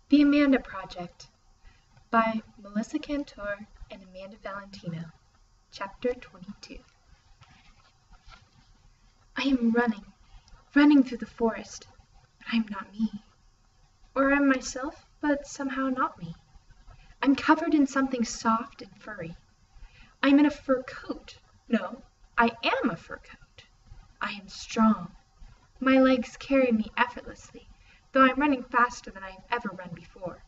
The Amanda Project by Melissa Kantor and Amanda Valentino. Chapter 22. I am running through the forest, but I am not me. Or I am myself, but somehow not me. I'm covered in something soft and furry. I'm in a fur coat. No, I am a fur coat. I am strong. My legs carry me effortlessly, though I'm running faster than I've ever run before.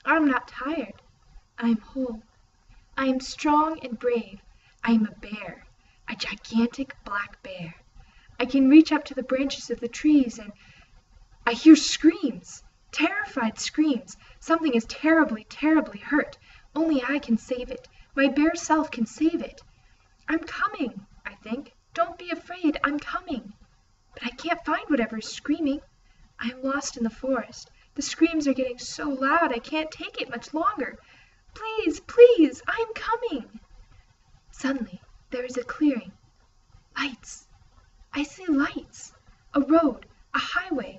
I'm not tired. I am whole. I am strong and brave. I am a bear, a gigantic black bear. I can reach up to the branches of the trees, and I hear screams, terrified screams. Something is terribly, terribly hurt. Only I can save it. My bear self can save it. I'm coming, I think. Don't be afraid. I'm coming. But I can't find whatever is screaming. I am lost in the forest. The screams are getting so loud I can't take it much longer. Please, please, I am coming. Suddenly, there is a clearing. Lights. I see lights. A road, a highway.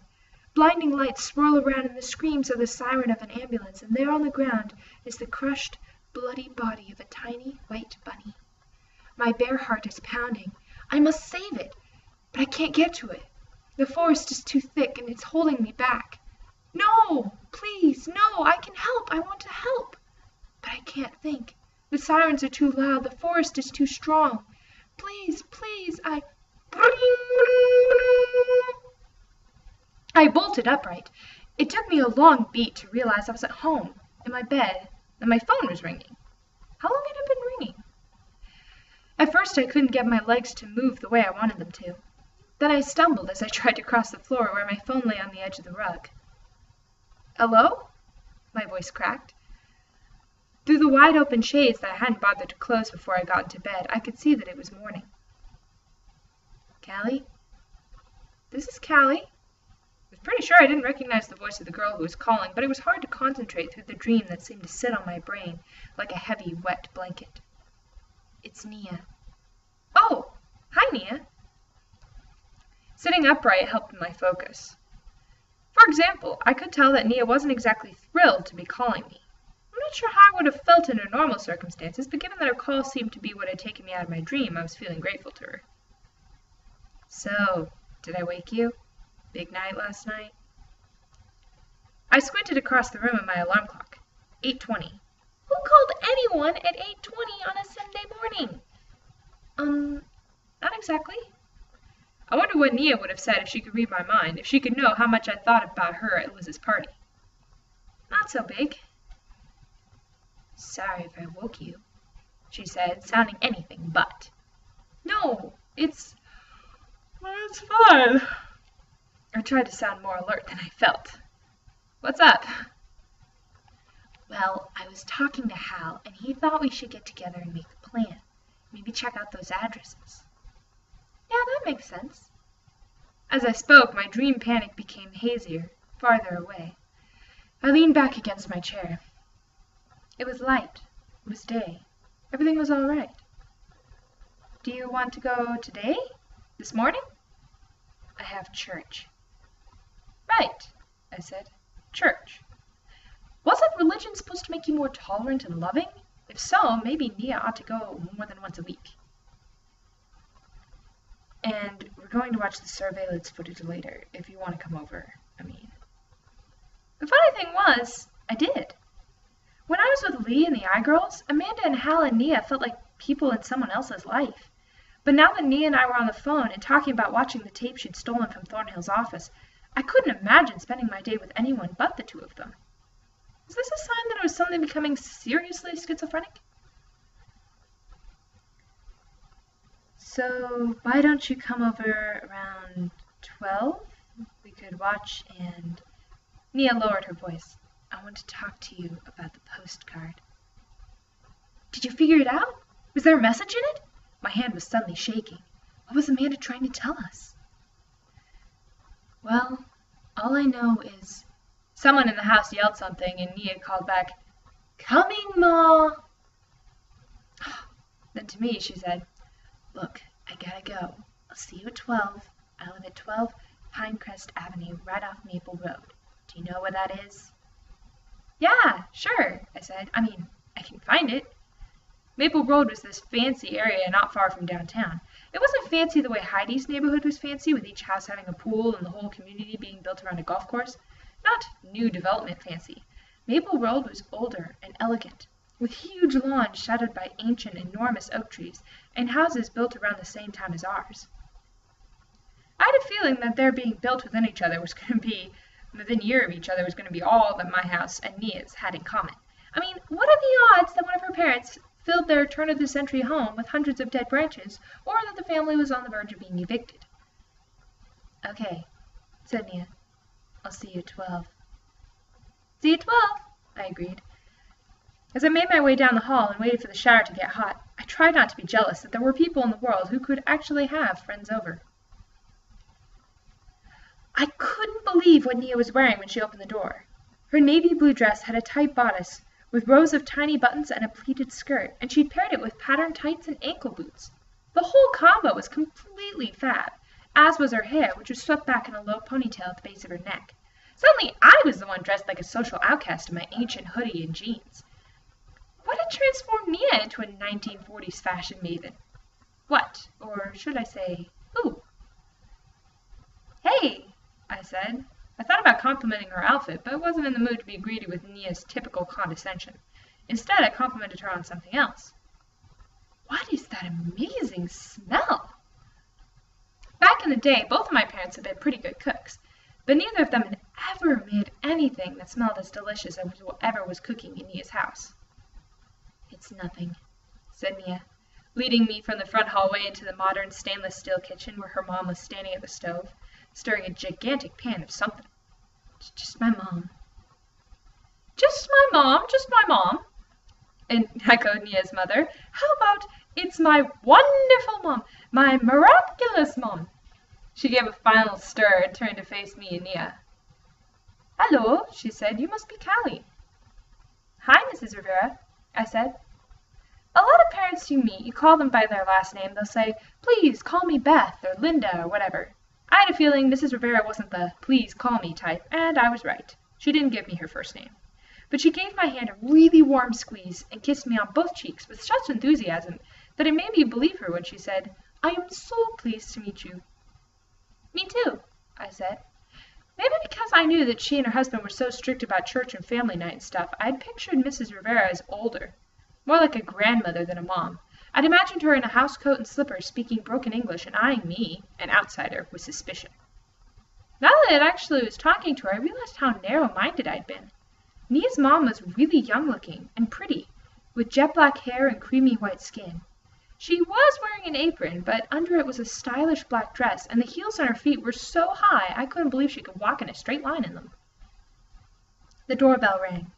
Blinding lights swirl around and the screams of the siren of an ambulance, and there on the ground is the crushed, bloody body of a tiny white bunny. My bear heart is pounding. I must save it, but I can't get to it. The forest is too thick and it's holding me back. No, please, no, I can help. I want to help. But I can't think. The sirens are too loud. The forest is too strong. Please, please, I bolted upright. It took me a long beat to realize I was at home, in my bed, and my phone was ringing. How long had it been ringing? At first I couldn't get my legs to move the way I wanted them to. Then I stumbled as I tried to cross the floor where my phone lay on the edge of the rug. Hello? My voice cracked. Through the wide-open shades that I hadn't bothered to close before I got into bed, I could see that it was morning. Callie? This is Callie. I was pretty sure I didn't recognize the voice of the girl who was calling, but it was hard to concentrate through the dream that seemed to sit on my brain like a heavy, wet blanket. It's Nia. Oh, hi, Nia. Sitting upright helped my focus. For example, I could tell that Nia wasn't exactly thrilled to be calling me. I'm not sure how I would have felt under normal circumstances, but given that her call seemed to be what had taken me out of my dream, I was feeling grateful to her. So, did I wake you? Big night last night? I squinted across the room at my alarm clock. 8:20. Who called anyone at 8:20 on a Sunday morning? Not exactly. I wonder what Nia would have said if she could read my mind, if she could know how much I thought about her at Liz's party. Not so big. Sorry if I woke you, she said, sounding anything but. No, it's fine. I tried to sound more alert than I felt. What's up? Well, I was talking to Hal, and he thought we should get together and make a plan. Maybe check out those addresses. Yeah, that makes sense. As I spoke, my dream panic became hazier, farther away. I leaned back against my chair. It was light. It was day. Everything was all right. Do you want to go today? This morning? I have church. Right, I said. Church. Wasn't religion supposed to make you more tolerant and loving? If so, maybe Nia ought to go more than once a week. And we're going to watch the surveillance footage later, if you want to come over, I mean. The funny thing was, I did. When I was with Lee and the I-Girls, Amanda and Hal and Nia felt like people in someone else's life. But now that Nia and I were on the phone and talking about watching the tape she'd stolen from Thornhill's office, I couldn't imagine spending my day with anyone but the two of them. Was this a sign that I was suddenly becoming seriously schizophrenic? So, why don't you come over around 12? We could watch and... Nia lowered her voice. I want to talk to you about the postcard. Did you figure it out? Was there a message in it? My hand was suddenly shaking. What was Amanda trying to tell us? Well, all I know is... Someone in the house yelled something, and Nia called back, Coming, Ma! Then to me she said, Look, I gotta go. I'll see you at 12. I live at 12 Pinecrest Avenue, right off Maple Road. Do you know where that is? Yeah, sure, I said. I mean, I can find it. Maple Road was this fancy area not far from downtown. It wasn't fancy the way Heidi's neighborhood was fancy, with each house having a pool and the whole community being built around a golf course. Not new development fancy. Maple Road was older and elegant, with huge lawns shadowed by ancient, enormous oak trees, and houses built around the same time as ours. I had a feeling that their being built within each other was going to be, within a year of each other, was going to be all that my house and Nia's had in common. I mean, what are the odds that one of her parents filled their turn-of-the-century home with hundreds of dead branches, or that the family was on the verge of being evicted? Okay, said Nia. I'll see you at 12. See you at 12, I agreed. As I made my way down the hall and waited for the shower to get hot, I tried not to be jealous that there were people in the world who could actually have friends over. I couldn't believe what Nia was wearing when she opened the door. Her navy blue dress had a tight bodice with rows of tiny buttons and a pleated skirt, and she'd paired it with patterned tights and ankle boots. The whole combo was completely fab, as was her hair, which was swept back in a low ponytail at the base of her neck. Suddenly I was the one dressed like a social outcast in my ancient hoodie and jeans. What had transformed Nia into a 1940s fashion maven? What, or should I say, who? Hey, I said. I thought about complimenting her outfit, but wasn't in the mood to be greeted with Nia's typical condescension. Instead, I complimented her on something else. What is that amazing smell? Back in the day, both of my parents had been pretty good cooks, but neither of them had ever made anything that smelled as delicious as whatever was cooking in Nia's house. It's nothing, said Nia, leading me from the front hallway into the modern stainless steel kitchen where her mom was standing at the stove, stirring a gigantic pan of something. It's just my mom. Just my mom, just my mom, echoed Nia's mother. How about it's my wonderful mom, my miraculous mom? She gave a final stir and turned to face me and Nia. Hello, she said, you must be Callie. Hi, Mrs. Rivera, I said. A lot of parents you meet, you call them by their last name. They'll say, please call me Beth or Linda or whatever. I had a feeling Mrs. Rivera wasn't the please call me type, and I was right. She didn't give me her first name. But she gave my hand a really warm squeeze and kissed me on both cheeks with such enthusiasm that it made me believe her when she said, I am so pleased to meet you. Me too, I said. Maybe because I knew that she and her husband were so strict about church and family night and stuff, I'd pictured Mrs. Rivera as older, more like a grandmother than a mom. I'd imagined her in a housecoat and slippers speaking broken English and eyeing me, an outsider, with suspicion. Now that I actually was talking to her, I realized how narrow-minded I'd been. Nia's mom was really young-looking and pretty, with jet-black hair and creamy white skin. She was wearing an apron, but under it was a stylish black dress, and the heels on her feet were so high I couldn't believe she could walk in a straight line in them. The doorbell rang.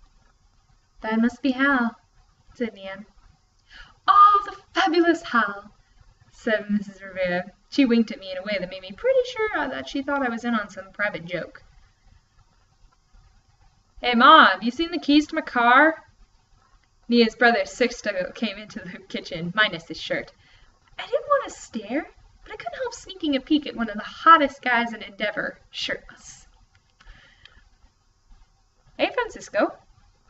That must be Hal, said Nia. Oh, the fabulous Hal, said Mrs. Rivera. She winked at me in a way that made me pretty sure that she thought I was in on some private joke. Hey, Ma, have you seen the keys to my car? Nia's brother Sixto came into the kitchen, minus his shirt. I didn't want to stare, but I couldn't help sneaking a peek at one of the hottest guys in Endeavor, shirtless. Hey, Francisco,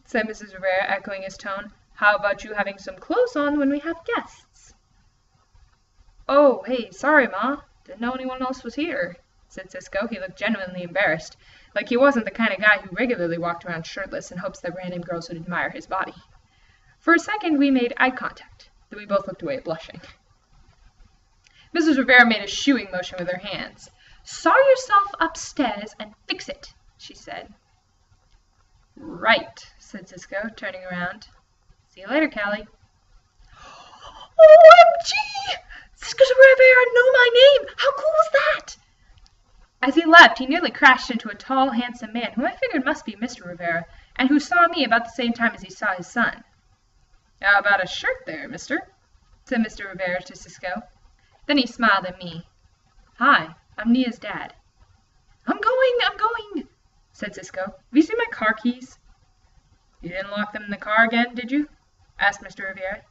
said Mrs. Rivera, echoing his tone. How about you having some clothes on when we have guests? Oh, hey, sorry, Ma. Didn't know anyone else was here, said Cisco. He looked genuinely embarrassed, like he wasn't the kind of guy who regularly walked around shirtless in hopes that random girls would admire his body. For a second, we made eye contact, then we both looked away blushing. Mrs. Rivera made a shooing motion with her hands. Saw yourself upstairs and fix it, she said. Right, said Cisco, turning around. See you later, Callie. OMG! Cisco Rivera knew my name! How cool was that? As he left, he nearly crashed into a tall, handsome man who I figured must be Mr. Rivera, and who saw me about the same time as he saw his son. How about a shirt there, mister? Said Mr. Rivera to Cisco. Then he smiled at me. Hi, I'm Nia's dad. I'm going, said Cisco. Have you seen my car keys? You didn't lock them in the car again, did you? Asked Mr. Rivera.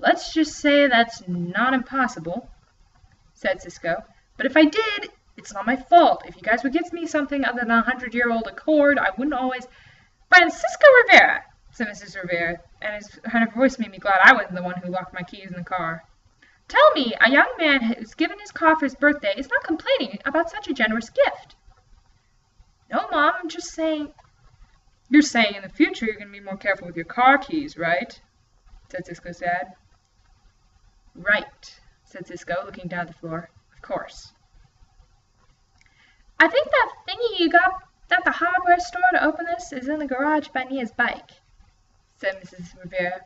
Let's just say that's not impossible, said Cisco. But if I did, it's not my fault. If you guys would get me something other than a 100-year-old Accord, I wouldn't always... "Francisco Rivera," said Mrs. Rivera, and her voice made me glad I wasn't the one who locked my keys in the car. "Tell me, a young man who's given his car for his birthday is not complaining about such a generous gift." "No, Mom, I'm just saying—" "You're saying in the future you're going to be more careful with your car keys, right?" said Cisco's dad. "Right," said Cisco, looking down at the floor. "Of course." "I think that thingy you got at the hardware store to open this is in the garage by Nia's bike," said Mrs. Rivera.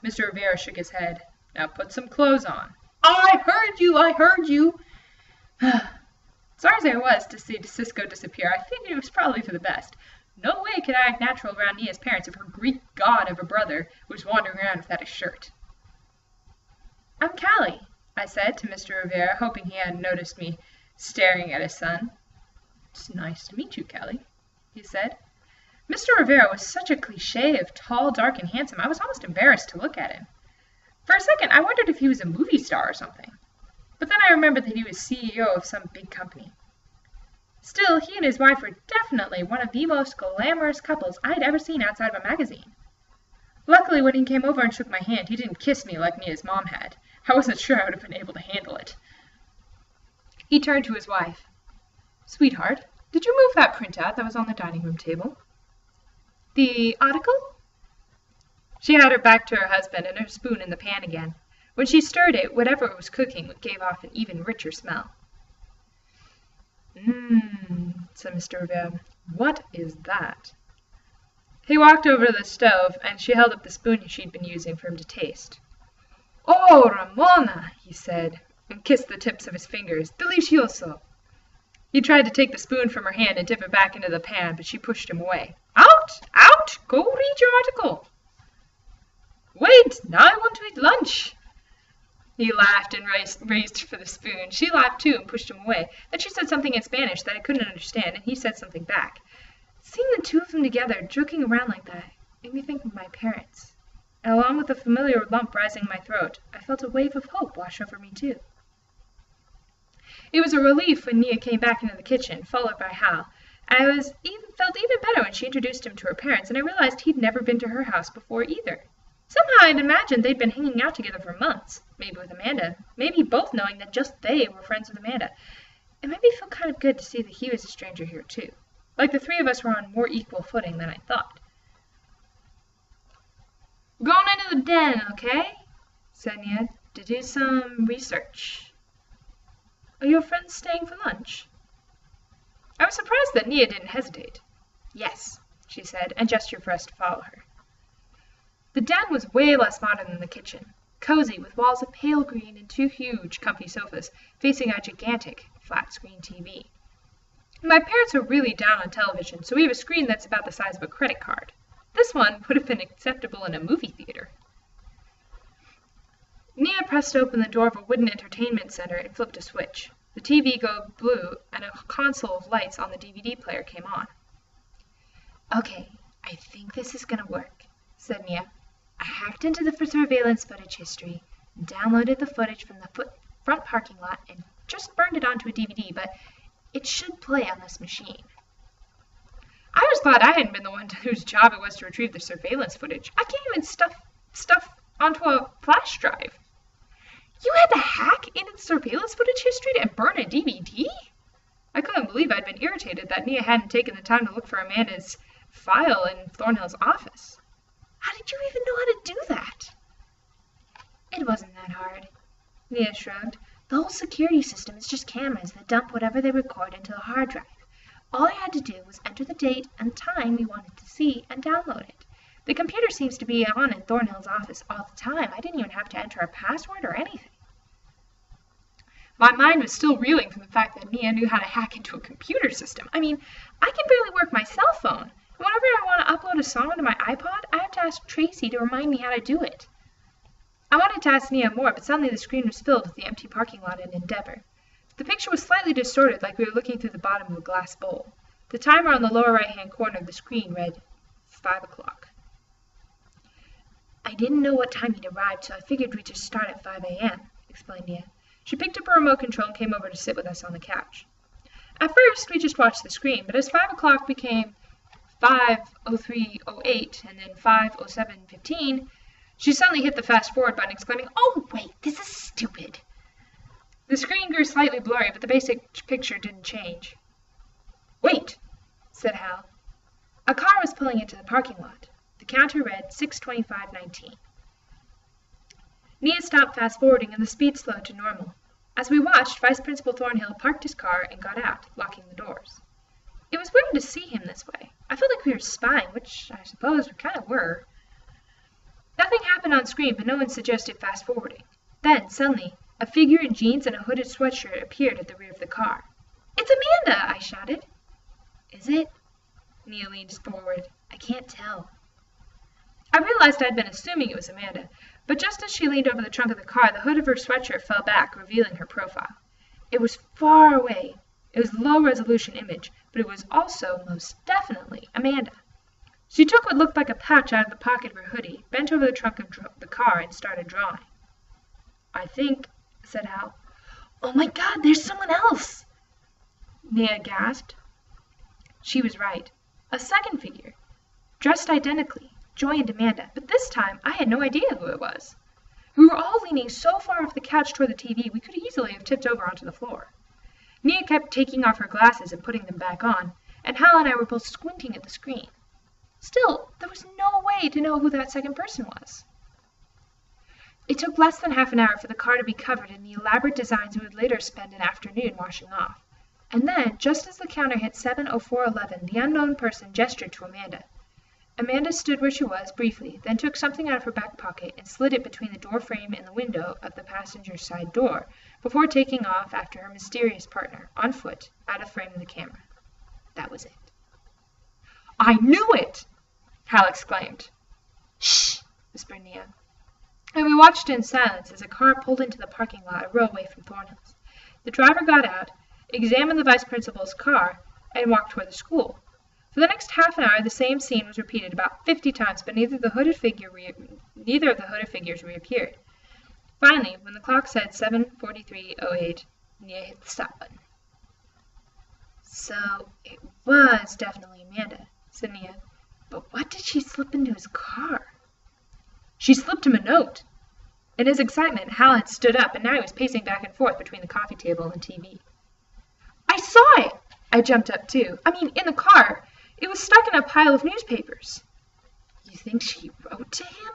Mr. Rivera shook his head. "Now put some clothes on." "I heard you, I heard you." Sorry as I was to see Cisco disappear, I figured it was probably for the best. No way could I act natural around Nia's parents if her Greek god of a brother was wandering around without a shirt. "I'm Callie," I said to Mr. Rivera, hoping he hadn't noticed me staring at his son. "It's nice to meet you, Callie," he said. Mr. Rivera was such a cliché of tall, dark, and handsome, I was almost embarrassed to look at him. For a second, I wondered if he was a movie star or something. But then I remembered that he was CEO of some big company. Still, he and his wife were definitely one of the most glamorous couples I'd ever seen outside of a magazine. Luckily, when he came over and shook my hand, he didn't kiss me like Nia's mom had. I wasn't sure I would have been able to handle it. He turned to his wife. "Sweetheart, did you move that printout that was on the dining room table?" "The article?" She had her back to her husband and her spoon in the pan again. When she stirred it, whatever it was cooking gave off an even richer smell. Said Mr. Rivera. "What is that?" He walked over to the stove, and she held up the spoon she'd been using for him to taste. "Oh, Ramona," he said, and kissed the tips of his fingers. "Delicioso." He tried to take the spoon from her hand and dip it back into the pan, but she pushed him away. "Out! Out! Go read your article." "Wait! Now I want to eat lunch." He laughed and raised for the spoon. She laughed too and pushed him away. Then she said something in Spanish that I couldn't understand, and he said something back. Seeing the two of them together, joking around like that, made me think of my parents. And along with the familiar lump rising in my throat, I felt a wave of hope wash over me too. It was a relief when Nia came back into the kitchen, followed by Hal. And I felt even better when she introduced him to her parents, and I realized he'd never been to her house before either. Somehow I'd imagined they'd been hanging out together for months, maybe with Amanda, maybe both knowing that just they were friends with Amanda. It made me feel kind of good to see that he was a stranger here too, like the three of us were on more equal footing than I thought. "We're going into the den, okay?" said Nia, "to do some research." "Are your friends staying for lunch?" I was surprised that Nia didn't hesitate. "Yes," she said, and gestured for us to follow her. The den was way less modern than the kitchen, cozy with walls of pale green and two huge, comfy sofas facing a gigantic, flat-screen TV. My parents were really down on television, so we have a screen that's about the size of a credit card. This one would have been acceptable in a movie theater. Nia pressed open the door of a wooden entertainment center and flipped a switch. The TV glowed blue, and a console of lights on the DVD player came on. "Okay, I think this is gonna work," said Nia. "I hacked into the surveillance footage history, and downloaded the footage from the front parking lot, and just burned it onto a DVD, but it should play on this machine." I was glad I hadn't been the one whose job it was to retrieve the surveillance footage. I can't even stuff onto a flash drive. "You had to hack into the surveillance footage history and burn a DVD?" I couldn't believe I'd been irritated that Nia hadn't taken the time to look for Amanda's file in Thornhill's office. "How did you even know how to do that?" "It wasn't that hard," Nia shrugged. "The whole security system is just cameras that dump whatever they record into a hard drive. All I had to do was enter the date and time we wanted to see and download it. The computer seems to be on in Thornhill's office all the time. I didn't even have to enter a password or anything." My mind was still reeling from the fact that Nia knew how to hack into a computer system. I mean, I can barely work my cell phone. And whenever I want to upload a song to my iPod, I have to ask Tracy to remind me how to do it. I wanted to ask Nia more, but suddenly the screen was filled with the empty parking lot in Endeavor. The picture was slightly distorted, like we were looking through the bottom of a glass bowl. The timer on the lower right-hand corner of the screen read 5 o'clock. "I didn't know what time he'd arrived, so I figured we'd just start at 5 a.m., explained Nia. She picked up her remote control and came over to sit with us on the couch. At first, we just watched the screen, but as 5 o'clock became 5:03:08 and then 5:07:15, she suddenly hit the fast-forward button, exclaiming, "Oh, wait, this is stupid!" The screen grew slightly blurry, but the basic picture didn't change. "Wait," said Hal. A car was pulling into the parking lot. The counter read 6:25:19. Nia stopped fast-forwarding, and the speed slowed to normal. As we watched, Vice Principal Thornhill parked his car and got out, locking the doors. It was weird to see him this way. I felt like we were spying, which I suppose we kind of were. Nothing happened on screen, but no one suggested fast-forwarding. Then, suddenly, a figure in jeans and a hooded sweatshirt appeared at the rear of the car. "It's Amanda!" I shouted. "Is it?" Nia leaned forward. "I can't tell." I realized I'd been assuming it was Amanda, but just as she leaned over the trunk of the car, the hood of her sweatshirt fell back, revealing her profile. It was far away. It was a low-resolution image, but it was also, most definitely, Amanda. She took what looked like a pouch out of the pocket of her hoodie, bent over the trunk of the car, and started drawing. "I think," said Hal. "Oh my God, there's someone else!" Nia gasped. She was right. A second figure, dressed identically, joined Amanda, but this time I had no idea who it was. We were all leaning so far off the couch toward the TV we could easily have tipped over onto the floor. Nia kept taking off her glasses and putting them back on, and Hal and I were both squinting at the screen. Still, there was no way to know who that second person was. It took less than half an hour for the car to be covered in the elaborate designs we would later spend an afternoon washing off. And then, just as the counter hit 7:04:11, the unknown person gestured to Amanda. Amanda stood where she was briefly, then took something out of her back pocket and slid it between the door frame and the window of the passenger side door, before taking off after her mysterious partner, on foot, out of frame of the camera. That was it. "I knew it!" Hal exclaimed. "Shh!" whispered Nia. And we watched in silence as a car pulled into the parking lot a row away from Thornhill's. The driver got out, examined the vice principal's car, and walked toward the school. For the next half an hour the same scene was repeated about 50 times, but neither of the hooded figures reappeared. Finally, when the clock said 7:43:08, Nia hit the stop button. "So it was definitely Amanda," said Nia. "But what did she slip into his car?" "She slipped him a note." In his excitement, Hal had stood up, and now he was pacing back and forth between the coffee table and the TV. "I saw it!" I jumped up too. "I mean, in the car. It was stuck in a pile of newspapers." "You think she wrote to him?"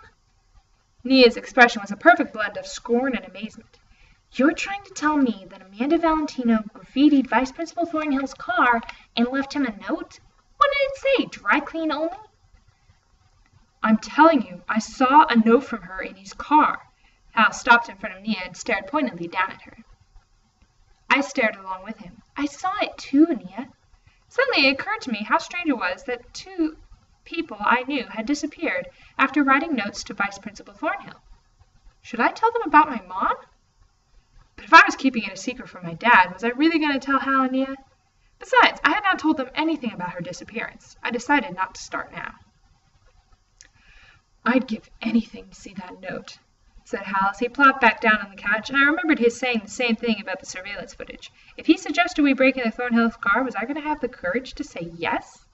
Nia's expression was a perfect blend of scorn and amazement. "You're trying to tell me that Amanda Valentino graffitied Vice Principal Thornhill's car and left him a note? What did it say? Dry clean only?" "I'm telling you, I saw a note from her in his car." Hal stopped in front of Nia and stared pointedly down at her. I stared along with him. "I saw it too, Nia." Suddenly it occurred to me how strange it was that 2 people I knew had disappeared after writing notes to Vice Principal Thornhill. Should I tell them about my mom? But if I was keeping it a secret from my dad, was I really going to tell Hal and Nia? Besides, I had not told them anything about her disappearance. I decided not to start now. "I'd give anything to see that note," said Hal as he plopped back down on the couch, and I remembered his saying the same thing about the surveillance footage. If he suggested we break into Thornhill's car, was I going to have the courage to say yes?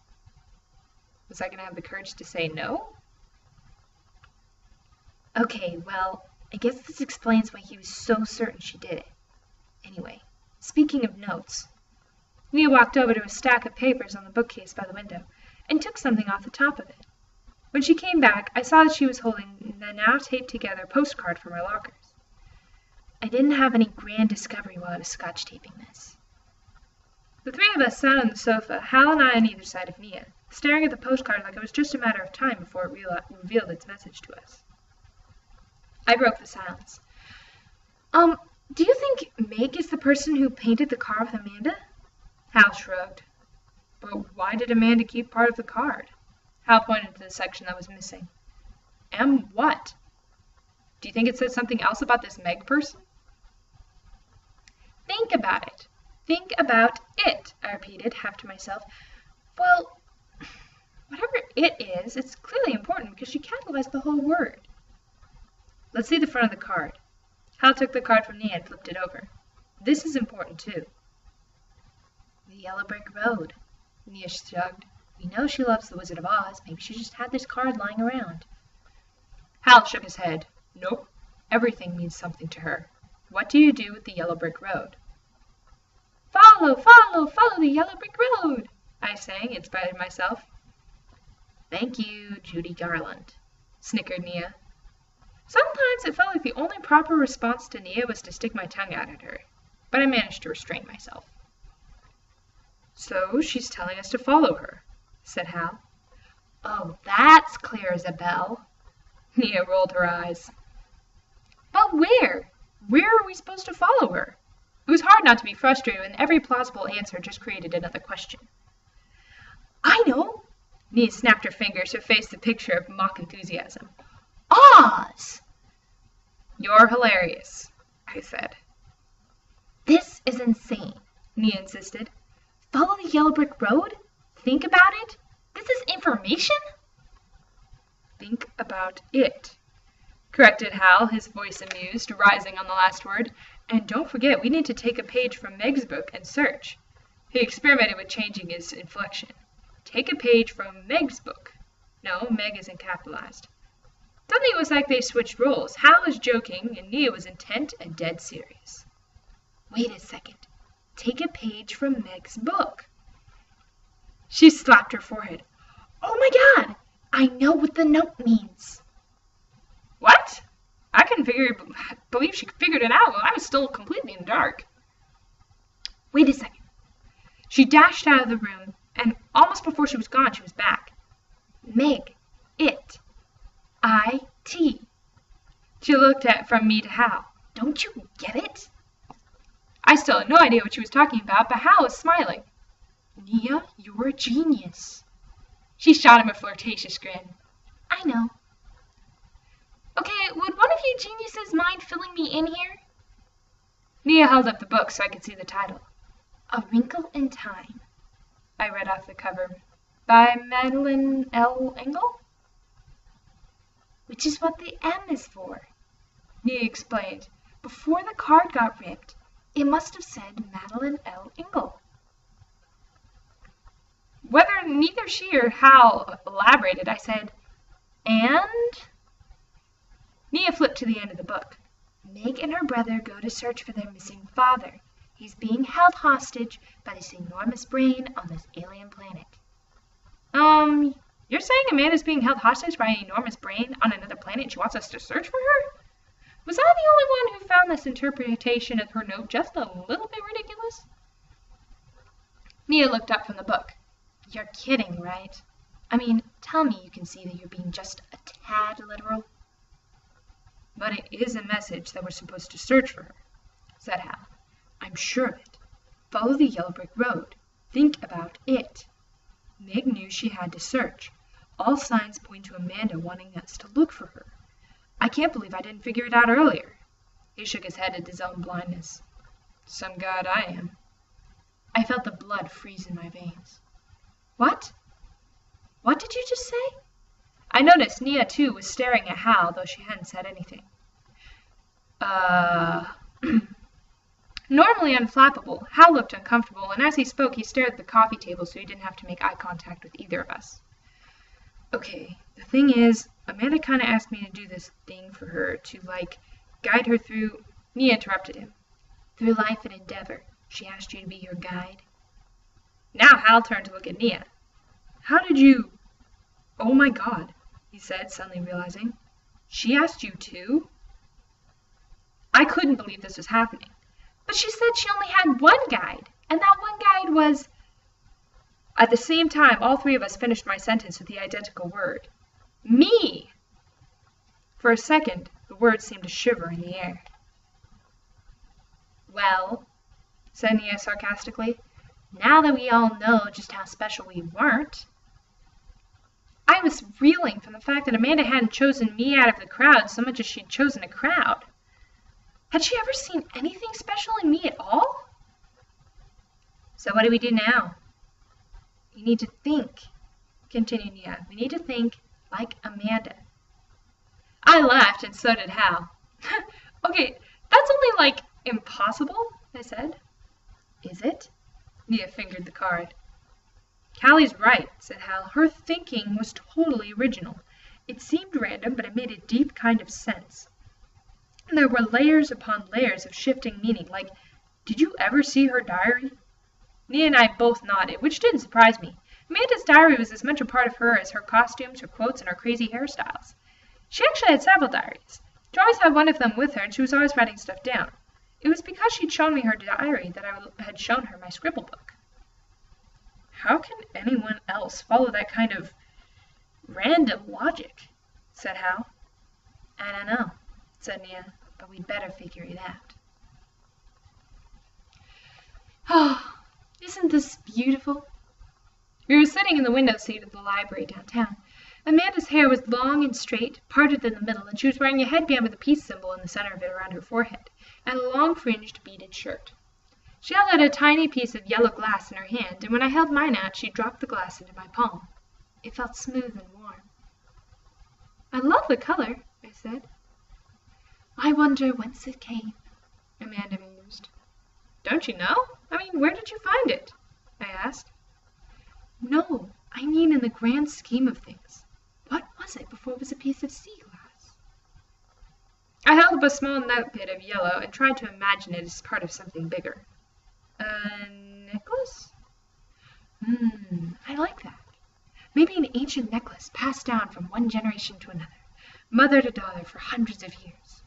Was I going to have the courage to say no? Okay, well, I guess this explains why he was so certain she did it. Anyway, speaking of notes, Nia walked over to a stack of papers on the bookcase by the window and took something off the top of it. When she came back, I saw that she was holding the now taped-together postcard from our lockers. I didn't have any grand discovery while I was scotch taping this. The 3 of us sat on the sofa, Hal and I on either side of Nia, staring at the postcard like it was just a matter of time before it revealed its message to us. I broke the silence. Do you think Meg is the person who painted the car with Amanda?" Hal shrugged. "But why did Amanda keep part of the card?" Hal pointed to the section that was missing. "And what? Do you think it said something else about this Meg person?" "Think about it. Think about it," I repeated, half to myself. "Well, whatever it is, it's clearly important because she capitalized the whole word." "Let's see the front of the card." Hal took the card from Nia and flipped it over. "This is important, too." "The yellow brick road," Nia shrugged. We know she loves the Wizard of Oz. Maybe she just had this card lying around. Hal shook his head. Nope. Everything means something to her. What do you do with the yellow brick road? Follow, follow, follow the yellow brick road, I sang in spite of myself. Thank you, Judy Garland, snickered Nia. Sometimes it felt like the only proper response to Nia was to stick my tongue out at her, but I managed to restrain myself. So she's telling us to follow her, said Hal. Oh, that's clear as a bell. Nia rolled her eyes. But where? Where are we supposed to follow her? It was hard not to be frustrated when every plausible answer just created another question. I know! Nia snapped her fingers, her face the picture of mock enthusiasm. Oz! You're hilarious, I said. This is insane, Nia insisted. Follow the yellow brick road? Think about it? This is information? Think about it, corrected Hal, his voice amused, rising on the last word. And don't forget, we need to take a page from Meg's book and search. He experimented with changing his inflection. Take a page from Meg's book. No, Meg isn't capitalized. Suddenly it was like they switched roles. Hal was joking, and Nia was intent and dead serious. Wait a second. Take a page from Meg's book. She slapped her forehead. Oh my God! I know what the note means. What? I couldn't believe she figured it out while I was still completely in the dark. Wait a second. She dashed out of the room, and almost before she was gone, she was back. Meg, it. I-T. She looked from me to Hal. Don't you get it? I still had no idea what she was talking about, but Hal was smiling. Nia, you're a genius. She shot him a flirtatious grin. I know. Okay, would one of you geniuses mind filling me in here? Nia held up the book so I could see the title. A Wrinkle in Time. I read off the cover. By Madeline L. Engel? Which is what the M is for. Nia explained. Before the card got ripped, it must have said Madeline L. Engel. Whether neither she or Hal elaborated, I said, and? Nia flipped to the end of the book. Meg and her brother go to search for their missing father. He's being held hostage by this enormous brain on this alien planet. You're saying Amanda's being held hostage by an enormous brain on another planet and she wants us to search for her? Was I the only one who found this interpretation of her note just a little bit ridiculous? Nia looked up from the book. You're kidding, right? I mean, tell me you can see that you're being just a tad literal. But it is a message that we're supposed to search for her, said Hal. I'm sure of it. Follow the yellow brick road. Think about it. Meg knew she had to search. All signs point to Amanda wanting us to look for her. I can't believe I didn't figure it out earlier. He shook his head at his own blindness. Some god I am. I felt the blood freeze in my veins. What? What did you just say? I noticed Nia, too, was staring at Hal, though she hadn't said anything. Normally unflappable, Hal looked uncomfortable, and as he spoke, he stared at the coffee table so he didn't have to make eye contact with either of us. Okay, the thing is, Amanda kind of asked me to do this thing for her, to, guide her through... Nia interrupted him. Through life and endeavor. She asked you to be your guide. Now Hal turned to look at Nia. How did you... Oh my God, he said, suddenly realizing. She asked you too? I couldn't believe this was happening. But she said she only had one guide, and that one guide was... At the same time, all three of us finished my sentence with the identical word. Me! For a second, the words seemed to shiver in the air. Well, said Nia sarcastically, now that we all know just how special we weren't... I was reeling from the fact that Amanda hadn't chosen me out of the crowd so much as she'd chosen a crowd. Had she ever seen anything special in me at all? So what do we do now? We need to think, continued Nia. We need to think like Amanda. I laughed, and so did Hal. Okay, that's only, impossible, I said. Is it? Nia fingered the card. Callie's right, said Hal. Her thinking was totally original. It seemed random, but it made a deep kind of sense. And there were layers upon layers of shifting meaning, like, did you ever see her diary? Nia and I both nodded, which didn't surprise me. Amanda's diary was as much a part of her as her costumes, her quotes, and her crazy hairstyles. She actually had several diaries. She always had one of them with her, and she was always writing stuff down. It was because she'd shown me her diary that I had shown her my scribble book. How can anyone else follow that kind of random logic? Said Hal. I don't know, said Nia, but we'd better figure it out. Oh, isn't this beautiful? We were sitting in the window seat of the library downtown. Amanda's hair was long and straight, parted in the middle, and she was wearing a headband with a peace symbol in the center of it around her forehead, and a long fringed beaded shirt. She held out a tiny piece of yellow glass in her hand, and when I held mine out, she dropped the glass into my palm. It felt smooth and warm. I love the color, I said. I wonder whence it came, Amanda mused. Don't you know? I mean, where did you find it? I asked. No, I mean in the grand scheme of things. What was it before it was a piece of sea glass? I held up a small nugget of yellow and tried to imagine it as part of something bigger. A necklace? I like that. Maybe an ancient necklace passed down from one generation to another, mother to daughter for hundreds of years.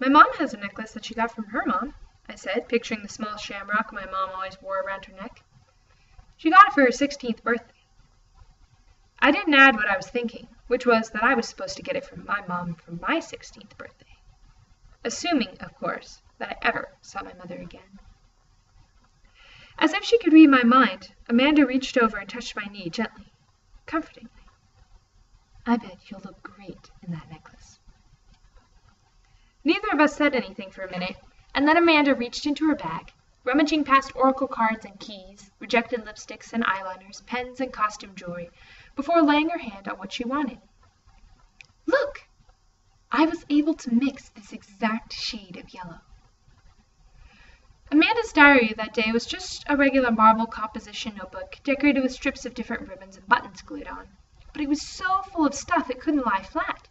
My mom has a necklace that she got from her mom, I said, picturing the small shamrock my mom always wore around her neck. She got it for her 16th birthday. I didn't add what I was thinking, which was that I was supposed to get it from my mom for my 16th birthday. Assuming, of course, that I ever saw my mother again. As if she could read my mind, Amanda reached over and touched my knee gently, comfortingly. I bet you'll look great in that necklace. Neither of us said anything for a minute, and then Amanda reached into her bag, rummaging past oracle cards and keys, rejected lipsticks and eyeliners, pens and costume jewelry, before laying her hand on what she wanted. Look! I was able to mix this exact shade of yellow. Amanda's diary that day was just a regular marble composition notebook, decorated with strips of different ribbons and buttons glued on. But it was so full of stuff it couldn't lie flat.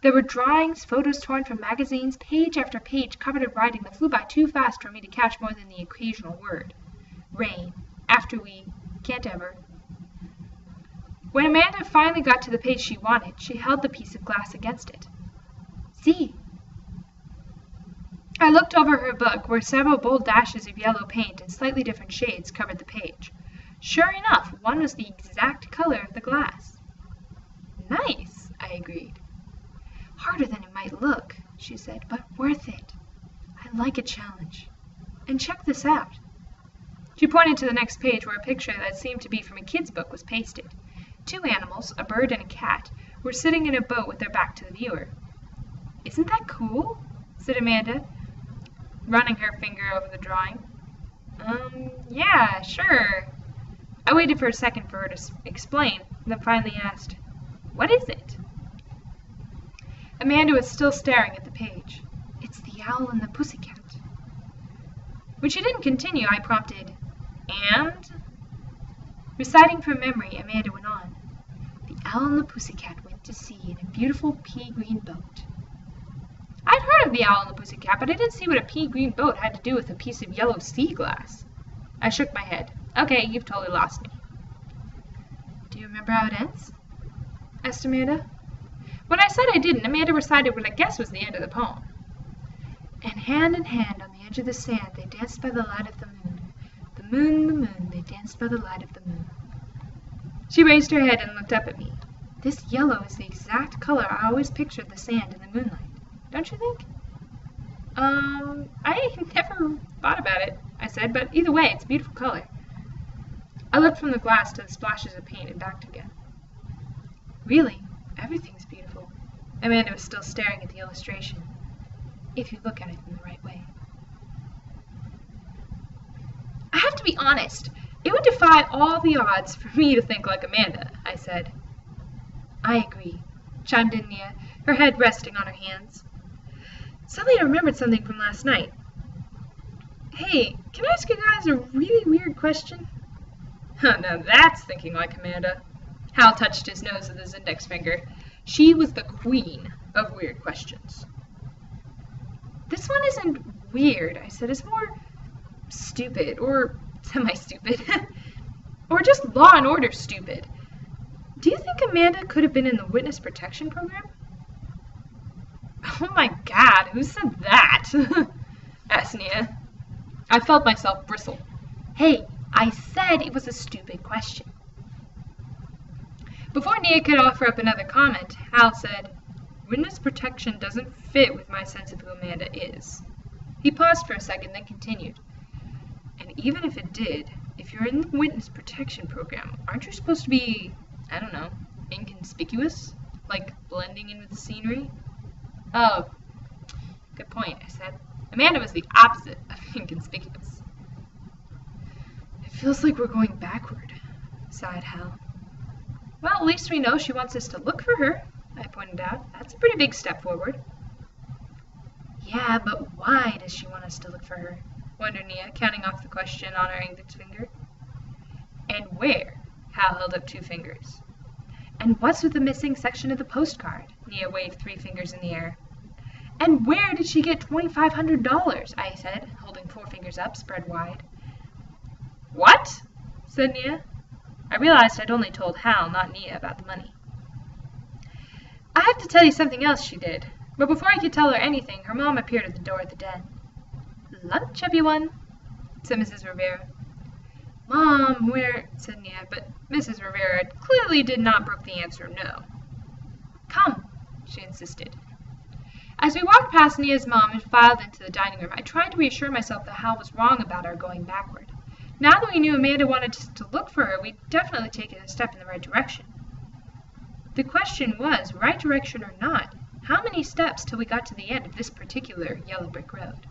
There were drawings, photos torn from magazines, page after page covered in writing that flew by too fast for me to catch more than the occasional word. Rain, after we, can't ever. When Amanda finally got to the page she wanted, she held the piece of glass against it. See? I looked over her book, where several bold dashes of yellow paint in slightly different shades covered the page. Sure enough, one was the exact color of the glass. Nice, I agreed. Harder than it might look, she said, but worth it. I like a challenge. And check this out. She pointed to the next page where a picture that seemed to be from a kid's book was pasted. Two animals, a bird and a cat, were sitting in a boat with their back to the viewer. Isn't that cool? Said Amanda, running her finger over the drawing. Yeah, sure. I waited for a second for her to explain, then finally asked, what is it? Amanda was still staring at the page. It's the owl and the pussycat. When she didn't continue, I prompted, and? Reciting from memory, Amanda went on. The owl and the pussycat went to sea in a beautiful pea-green boat. I'd heard of the owl and the pussycat, but I didn't see what a pea-green boat had to do with a piece of yellow sea glass. I shook my head. Okay, you've totally lost me. Do you remember how it ends? Asked Amanda. When I said I didn't, Amanda recited what I guess was the end of the poem. And hand in hand on the edge of the sand they danced by the light of the moon. The moon, the moon, they danced by the light of the moon. She raised her head and looked up at me. This yellow is the exact color I always pictured the sand in the moonlight. Don't you think? I never thought about it, I said, but either way, it's a beautiful color. I looked from the glass to the splashes of paint and back again. Really, everything's beautiful. Amanda was still staring at the illustration. If you look at it in the right way. I have to be honest. It would defy all the odds for me to think like Amanda, I said. I agree, chimed in Nia, her head resting on her hands. Suddenly I remembered something from last night. Hey, can I ask you guys a really weird question? Now that's thinking like Amanda. Hal touched his nose with his index finger. She was the queen of weird questions. This one isn't weird, I said. It's more stupid, or semi-stupid, or just Law and Order stupid. Do you think Amanda could have been in the witness protection program? Oh my God, who said that? Asked Nia. I felt myself bristle. Hey, I said it was a stupid question. Before Nia could offer up another comment, Hal said, "Witness protection doesn't fit with my sense of who Amanda is." He paused for a second, then continued, "And even if it did, if you're in the witness protection program, aren't you supposed to be, I don't know, inconspicuous? Like blending in with the scenery?" "Oh, good point," I said. "Amanda was the opposite of inconspicuous." "It feels like we're going backward," sighed Hal. "Well, at least we know she wants us to look for her," I pointed out. "That's a pretty big step forward." "Yeah, but why does she want us to look for her?" wondered Nia, counting off the question on her index finger. "And where?" Hal held up 2 fingers. "And what's with the missing section of the postcard?" Nia waved 3 fingers in the air. "And where did she get $2,500? I said, holding 4 fingers up, spread wide. "What?" said Nia. I realized I'd only told Hal, not Nia, about the money. "I have to tell you something else she did." But before I could tell her anything, her mom appeared at the door of the den. "Lunch, everyone," said Mrs. Rivera. "Mom, we're—" said Nia, but Mrs. Rivera clearly did not brook the answer no. "Come," she insisted. As we walked past Nia's mom and filed into the dining room, I tried to reassure myself that Hal was wrong about our going backward. Now that we knew Amanda wanted us to look for her, we'd definitely taken a step in the right direction. The question was, right direction or not, how many steps till we got to the end of this particular yellow brick road?